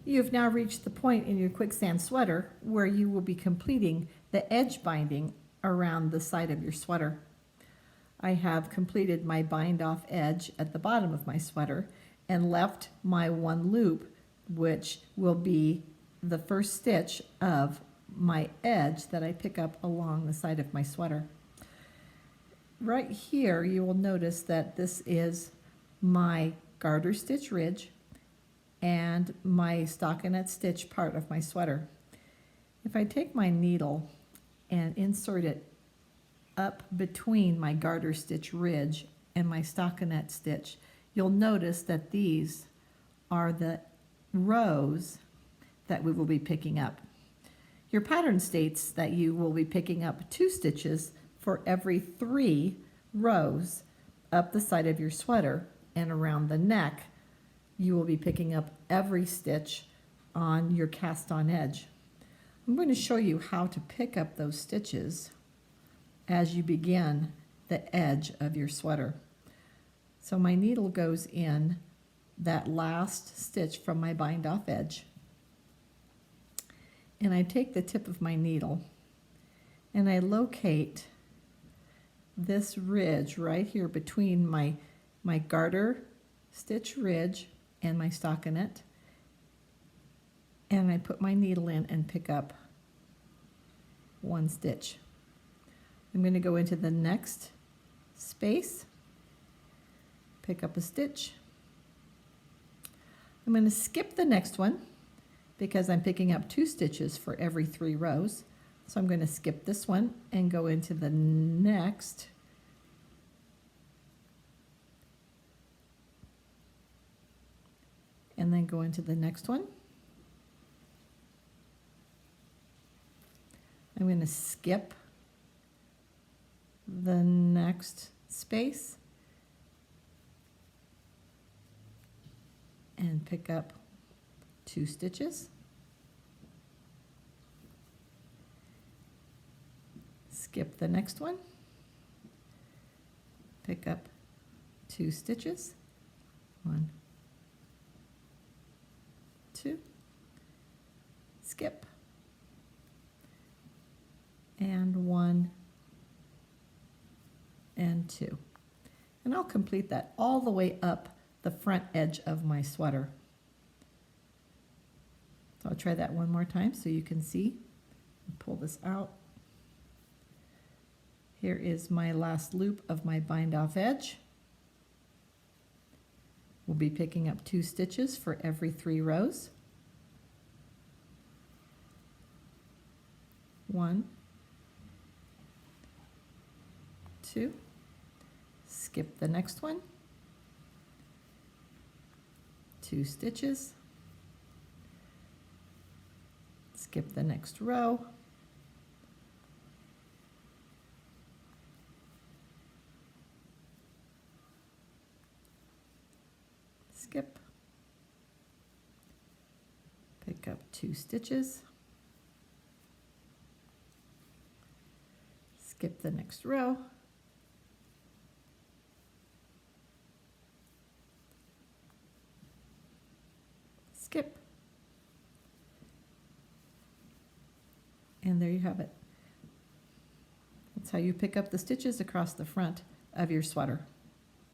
You have now reached the point in your quicksand sweater where you will be completing the edge binding around the side of your sweater. I have completed my bind off edge at the bottom of my sweater and left my one loop, which will be the first stitch of my edge that I pick up along the side of my sweater. Right here, you will notice that this is my garter stitch ridge and my stockinette stitch part of my sweater. If I take my needle and insert it up between my garter stitch ridge and my stockinette stitch, you'll notice that these are the rows that we will be picking up. Your pattern states that you will be picking up 2 stitches for every 3 rows up the side of your sweater, and around the neck you will be picking up every stitch on your cast on edge. I'm going to show you how to pick up those stitches as you begin the edge of your sweater. So my needle goes in that last stitch from my bind off edge, and I take the tip of my needle and I locate this ridge right here between my garter stitch ridge and my stockinette, and I put my needle in and pick up 1 stitch. I'm going to go into the next space, pick up a stitch. I'm going to skip the next one because I'm picking up 2 stitches for every 3 rows. So I'm going to skip this one and go into the next. And then go into the next one. I'm going to skip the next space and pick up 2 stitches. Skip the next one, pick up 2 stitches, 1, 2, skip, and 1 and 2. And I'll complete that all the way up the front edge of my sweater. So I'll try that one more time so you can see. Pull this out. Here is my last loop of my bind off edge. We'll be picking up 2 stitches for every 3 rows. 1, 2, skip the next one, 2 stitches, skip the next row, skip, pick up 2 stitches, skip the next row, skip, and there you have it. That's how you pick up the stitches across the front of your sweater.